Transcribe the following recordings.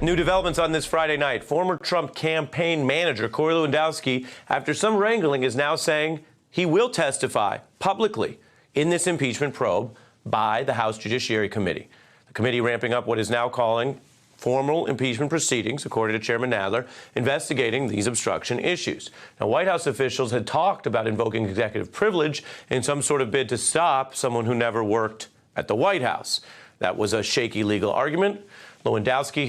New developments on this Friday night. Former Trump campaign manager Corey Lewandowski, after some wrangling, is now saying he will testify publicly in this impeachment probe by the House Judiciary Committee. The committee ramping up what is now calling formal impeachment proceedings, according to Chairman Nadler, investigating these obstruction issues. Now, White House officials had talked about invoking executive privilege in some sort of bid to stop someone who never worked at the White House. That was a shaky legal argument. Lewandowski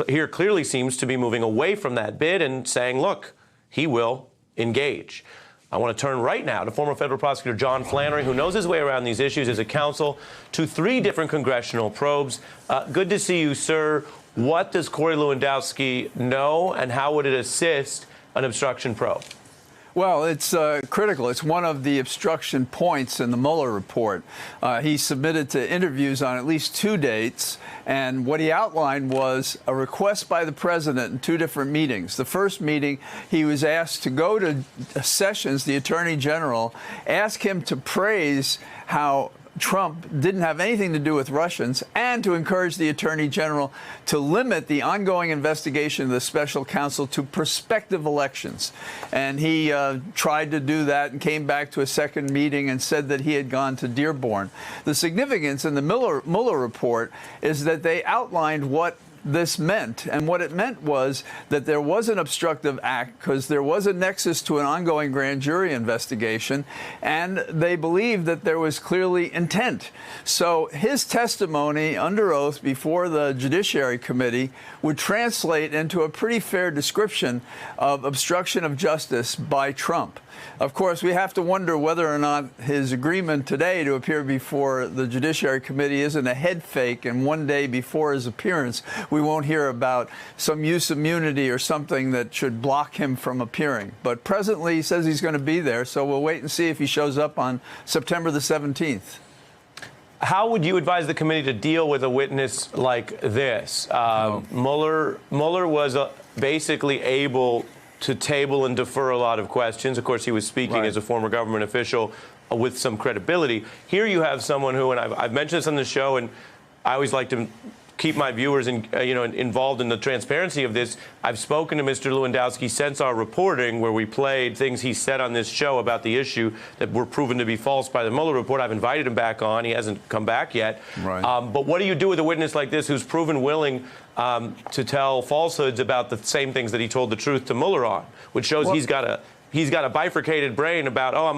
here clearly seems to be moving away from that bid and saying, look, he will engage. I want to turn right now to former federal prosecutor John Flannery, who knows his way around these issues as a counsel to 3 different congressional probes. Good to see you, sir. What does Corey Lewandowski know, and how would it assist an obstruction probe? Well, it's critical. It's one of the obstruction points in the Mueller report. He submitted to interviews on at least 2 dates, and what he outlined was a request by the president in 2 different meetings. The first meeting, he was asked to go to Sessions, the attorney general, ask him to praise how Trump didn't have anything to do with Russians, and to encourage the attorney general to limit the ongoing investigation of the special counsel to prospective elections. And he tried to do that and came back to a second meeting and said that he had gone to Dearborn. The significance in the Mueller report is that they outlined what this meant, and what it meant was that there was an obstructive act because there was a nexus to an ongoing grand jury investigation, and they believed that there was clearly intent. So his testimony under oath before the Judiciary Committee would translate into a pretty fair description of obstruction of justice by Trump. Of course, we have to wonder whether or not his agreement today to appear before the Judiciary Committee isn't a head fake, and one day before his appearance, we won't hear about some use immunity or something that should block him from appearing. But presently, he says he's going to be there, so we'll wait and see if he shows up on September the 17th. How would you advise the committee to deal with a witness like this? Mueller was basically able to table and defer a lot of questions. Of course, he was speaking as a former government official with some credibility. Here you have someone who, and I've mentioned this on the show, and I always like to keep my viewers involved in the transparency of this. I've spoken to Mr. Lewandowski since our reporting, where we played things he said on this show about the issue that were proven to be false by the Mueller report. I've invited him back on. He hasn't come back yet. Right. But what do you do with a witness like this who's proven willing to tell falsehoods about the same things that he told the truth to Mueller on, which shows he's got a bifurcated brain about, I'm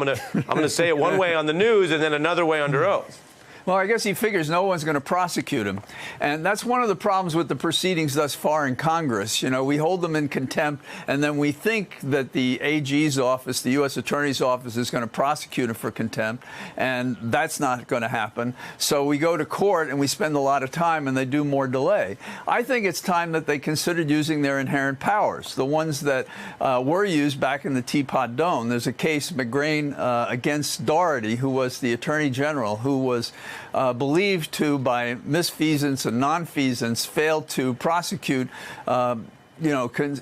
gonna say it one way on the news and then another way under oath. Well, I guess he figures no one's going to prosecute him. And that's one of the problems with the proceedings thus far in Congress. You know, we hold them in contempt, and then we think that the AG's office, the U.S. Attorney's Office, is going to prosecute him for contempt, and that's not going to happen. So we go to court, and we spend a lot of time, and they do more delay. I think it's time that they considered using their inherent powers, the ones that were used back in the Teapot Dome. There's a case, McGrain against Doherty, who was the Attorney General, who was believed to, by misfeasance and nonfeasance, fail to prosecute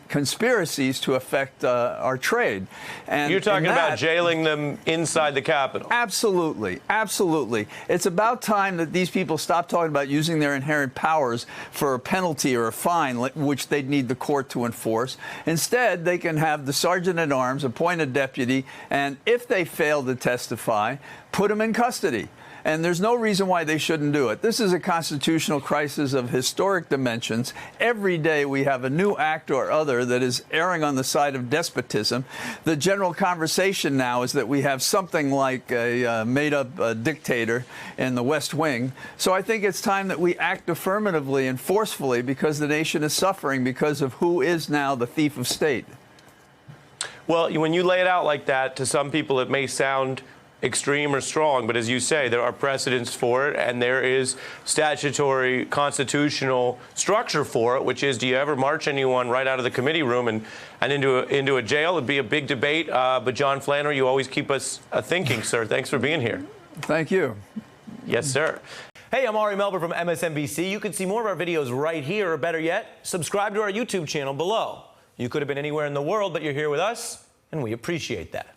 conspiracies to affect our trade. And you're talking about jailing them inside the Capitol. Absolutely. Absolutely. It's about time that these people stop talking about using their inherent powers for a penalty or a fine, which they'd need the court to enforce. Instead, they can have the sergeant at arms appoint a deputy, and if they fail to testify, put them in custody. And there's no reason why they shouldn't do it. This is a constitutional crisis of historic dimensions. Every day we have a new act or other that is erring on the side of despotism. The general conversation now is that we have something like a made-up dictator in the West Wing. So I think it's time that we act affirmatively and forcefully, because the nation is suffering because of who is now the thief of state. Well, when you lay it out like that, to some people it may sound extreme or strong, but as you say, there are precedents for it, and there is statutory constitutional structure for it, which is, do you ever march anyone right out of the committee room and into a jail? It'd be a big debate, but John Flannery, you always keep us thinking, sir. Thanks for being here. Thank you. Yes, sir. Hey, I'm Ari Melber from MSNBC. You can see more of our videos right here, or better yet, subscribe to our YouTube channel below. You could have been anywhere in the world, but you're here with us, and we appreciate that.